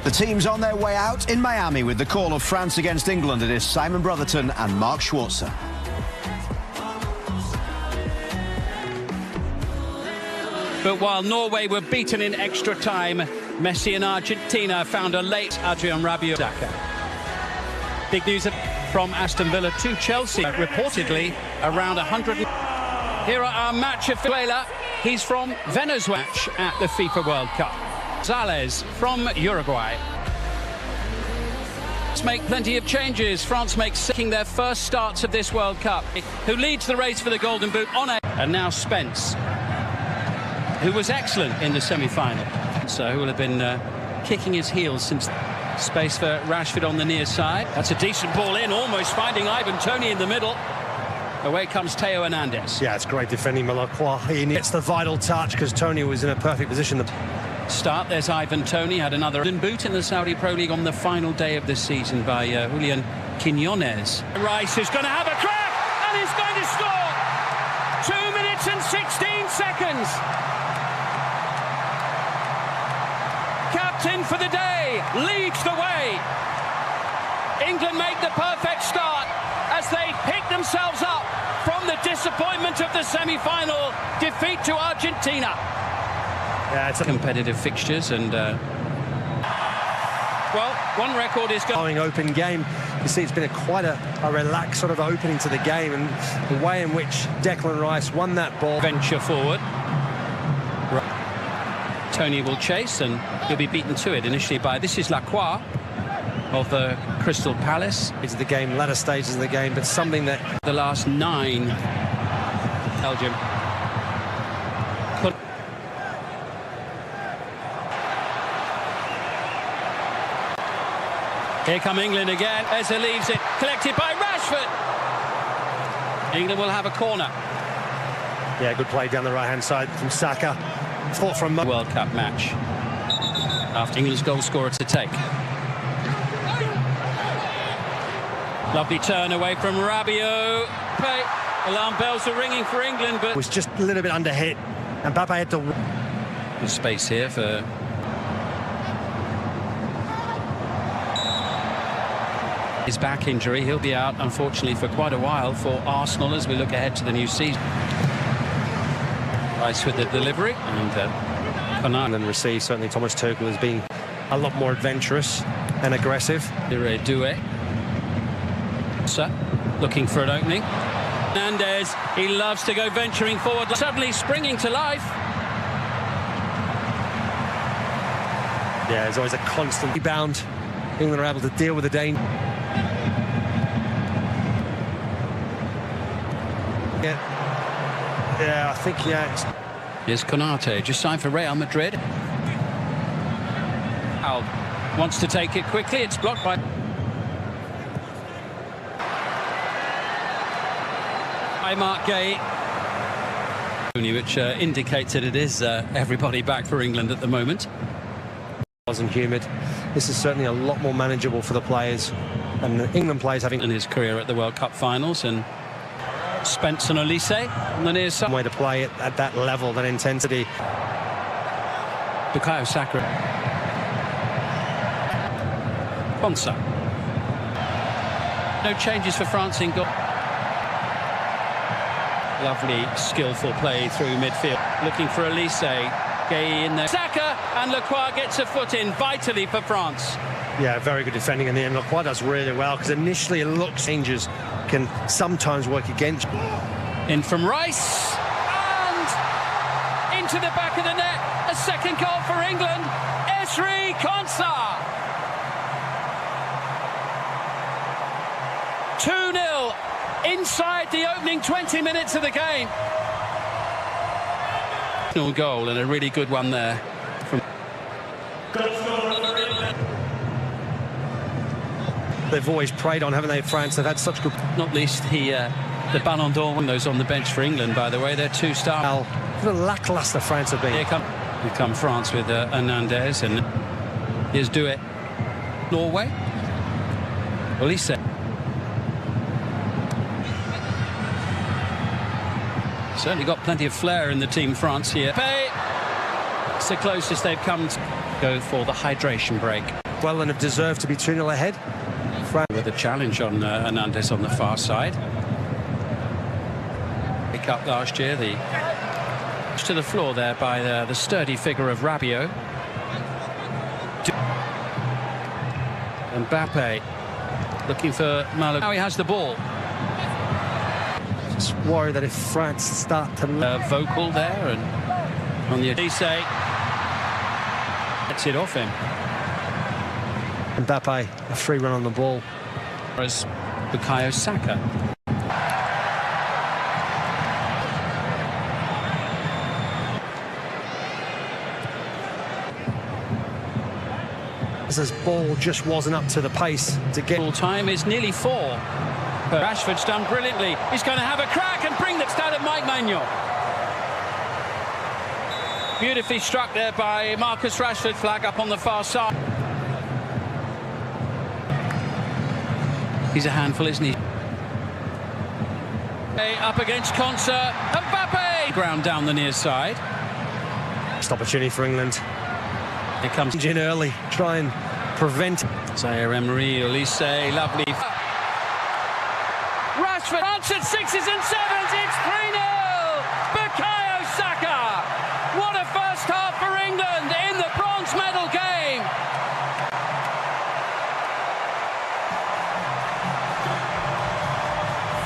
The team's on their way out in Miami with the call of France against England. It is Simon Brotherton and Mark Schwarzer. But while Norway were beaten in extra time, Messi and Argentina found a late Adrian Rabiot. Big news from Aston Villa to Chelsea, reportedly around 100. Here are our match of Venezuela. He's from Venezuela at the FIFA World Cup. Gonzalez from Uruguay. Let's make plenty of changes. France makes their first starts of this World Cup. Who leads the race for the Golden Boot on it? And now Spence, who was excellent in the semi-final. So who will have been kicking his heels since. Space for Rashford on the near side. That's a decent ball in, almost finding Ivan Toney in the middle. Away comes Theo Hernandez. Yeah, it's great defending. Malacqua. He gets the vital touch because Toney was in a perfect position. Start, there's Ivan Toney, had another boot in the Saudi Pro League on the final day of the season by Julian Quiñones. Rice is going to have a crack and he's going to score. 2 minutes and 16 seconds. Captain for the day leads the way. England make the perfect start as they pick themselves up from the disappointment of the semi-final defeat to Argentina. Yeah, it's a competitive fixtures and well, one record is going open game. You see, it's been quite a relaxed sort of opening to the game, and the way in which Declan Rice won that ball. Venture forward. Toney will chase and he'll be beaten to it initially by, this is Lacroix of the Crystal Palace. It's the game, latter stages of the game, but something that the last 9 Belgium. Here come England again. Eze leaves it, collected by Rashford. England will have a corner. Yeah, good play down the right-hand side from Saka. Fought from World Cup match. After England's goal scorer to take. Lovely turn away from Rabiot. Alarm bells are ringing for England, but was just a little bit under hit. And Mbappe had to. There's space here for his back injury. He'll be out, unfortunately, for quite a while for Arsenal as we look ahead to the new season. Rice with the delivery and then receive. Certainly Thomas Tuchel has been a lot more adventurous and aggressive. Doué. Looking for an opening. Hernandez, he loves to go venturing forward, suddenly springing to life. Yeah, there's always a constant rebound. England are able to deal with the danger. Yeah, I think, yeah. Here's Konate, just signed for Real Madrid. Al wants to take it quickly, it's blocked by Mark Gay, which indicates that it is everybody back for England at the moment. Wasn't humid. This is certainly a lot more manageable for the players, and the England players having in his career at the World Cup finals. And Spence and Olise on the near side. Way to play it at that level, that intensity. Bukayo Saka. Bonsa. No changes for France in goal. Lovely, skillful play through midfield. Looking for Olise. Gay in there. Saka and Lacroix gets a foot in vitally for France. Yeah, very good defending in the end. Lacroix does really well because initially it looks changes can sometimes work against. In from Rice and into the back of the net. A second goal for England. Esri Konsa. 2-0 inside the opening 20 minutes of the game. Goal and a really good one there. They've always preyed on, haven't they, France? They've had such good... Not least the Ballon d'Or, those on the bench for England, by the way. They're 2-star. What a lacklustre France have been. Here come France with Hernandez, and here's Doué. Norway. Olise. Certainly got plenty of flair in the team, France here. It's the closest they've come to go for the hydration break. well and have deserved to be 2-0 ahead. With a challenge on Hernandez on the far side. Pick up last year, to the floor there by the sturdy figure of Rabiot. Mbappe looking for Malo. Now he has the ball. Just worry that if France start to vocal there and on the Elise gets it off him. Mbappe, a free run on the ball. As Bukayo Saka. This ball just wasn't up to the pace to get. Full time is nearly 4. But Rashford's done brilliantly. He's going to have a crack and bring that down at Mike Maignan. Beautifully struck there by Marcus Rashford. Flag up on the far side. He's a handful, isn't he? Up against Konsa. Mbappe! Ground down the near side. Missed opportunity for England. It comes in early, try and prevent. Zaire Emery, Elise, lovely. Rashford, France at 6s and 7s, it's 3-0! Bukayo Saka! What a first half for England in the bronze medal game!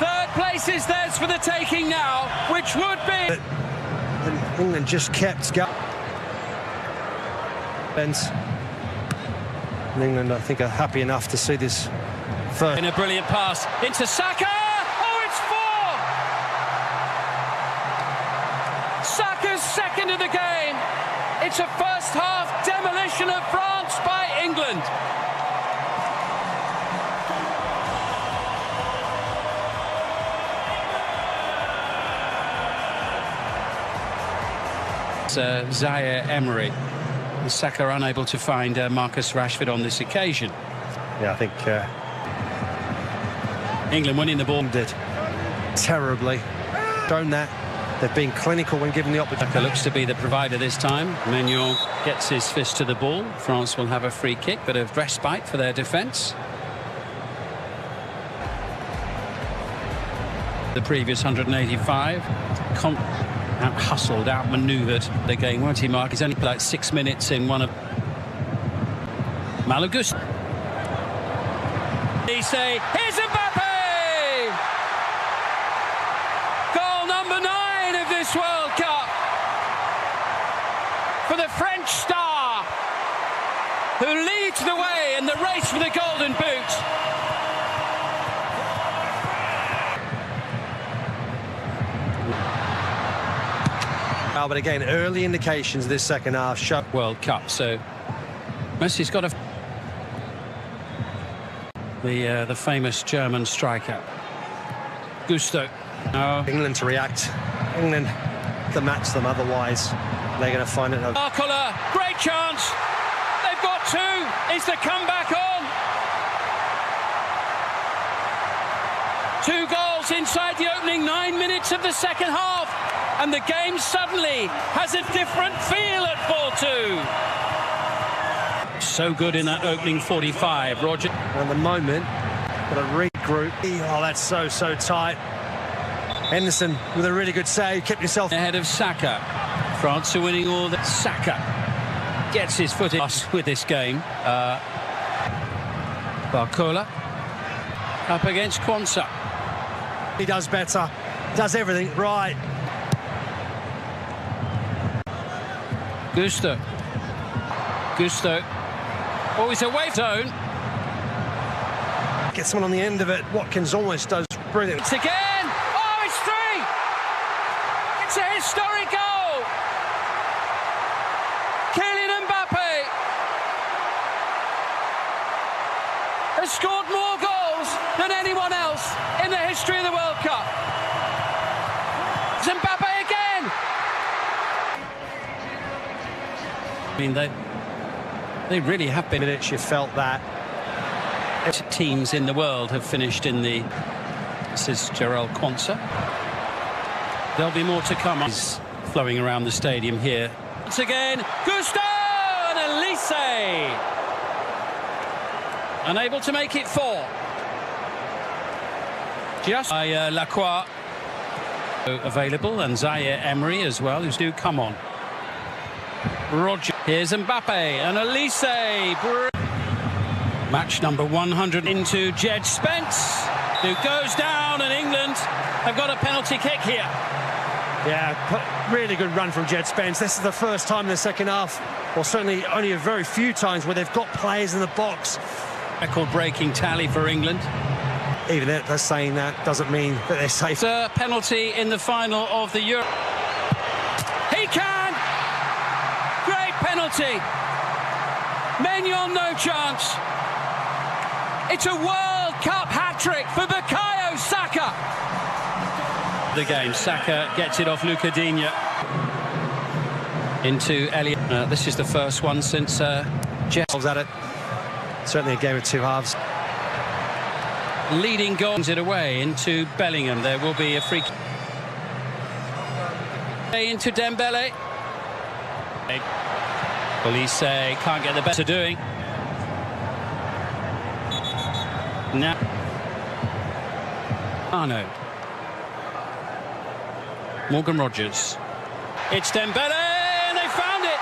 Third place is theirs for the taking now, which would be... And England just kept going. And England, I think, are happy enough to see this first. In a brilliant pass into Saka. Oh, it's 4! Saka's second of the game. It's a first half demolition of France by England. It's Zaire Emery. Saka unable to find Marcus Rashford on this occasion. Yeah, I think England winning the ball. Did terribly. Shown that. They've been clinical when given the opportunity. Saka looks to be the provider this time. Maignan gets his fist to the ball. France will have a free kick, bit of respite for their defence. The previous 185. Out-hustled, out-manoeuvred the game, won't he, Mark? He's only played 6 minutes in one of... Malagus. Here's Mbappe! Goal number 9 of this World Cup for the French star, who leads the way in the race for the Golden Boot. But again, early indications this second half show. World Cup, so Messi's got the famous German striker Gusto. No. England to react. England to match them, otherwise they're going to find it. Barcola, great chance. They've got 2. Is the comeback on? 2 goals inside the opening 9 minutes of the second half. And the game suddenly has a different feel at 4-2. So good in that opening 45, Roger. At the moment, got a regroup. Oh, that's so tight. Henderson with a really good save. Kept yourself ahead of Saka. France are winning all that. Saka gets his foot in with this game. Barcola up against Konsa. He does better. Does everything right. Gusto. Oh, he's away zone. Get someone on the end of it. Watkins almost does brilliant. It's again. Oh, it's 3. It's a historic goal. Kylian Mbappe has scored more goals than anyone else in the history of the World Cup. It's Mbappe again. I mean, they really have been. Minutes you felt that. Teams in the world have finished in the... This is Jarell Quansah. There'll be more to come. He's flowing around the stadium here. Once again, Gusto and Elise. unable to make it 4. Just by Lacroix available, and Zaire Emery as well, who's do come on. Roger. Here's Mbappe and Elise. Match number 100 into Jed Spence, who goes down, and England have got a penalty kick here. Yeah, really good run from Jed Spence. This is the first time in the second half, or certainly only a very few times, where they've got players in the box. Record-breaking tally for England. Even they're saying that doesn't mean that they're safe. It's a penalty in the final of the Euro. He can! Great penalty. Maignan, no chance. It's a World Cup hat-trick for Bukayo Saka. The game, Saka gets it off Luca Digne. Into Elliott. This is the first one since Jeff's at it. Certainly a game of two halves. Leading goals it away into Bellingham. There will be a free kick. Into Dembele. Police can't get the better doing. Now Arno. Morgan Rogers. It's Dembele, and they found it.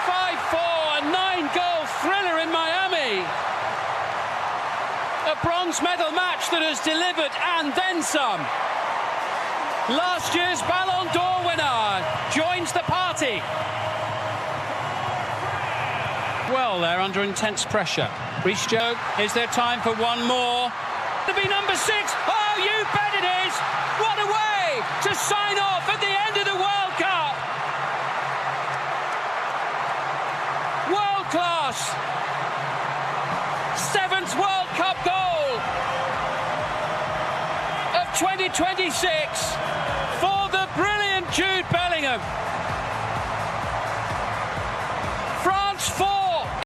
5-4, a 9-goal thriller in Miami. A bronze medal match that has delivered and then some. Last year's Ballon d'Or winner joins the party. Well, they're under intense pressure. Reece Joe, is there time for one more? To be number 6. Oh, you bet it is. What a way to sign off at the end of the World Cup. World class. 7th World Cup goal of 2026 for the brilliant Jude Bellingham. France 4.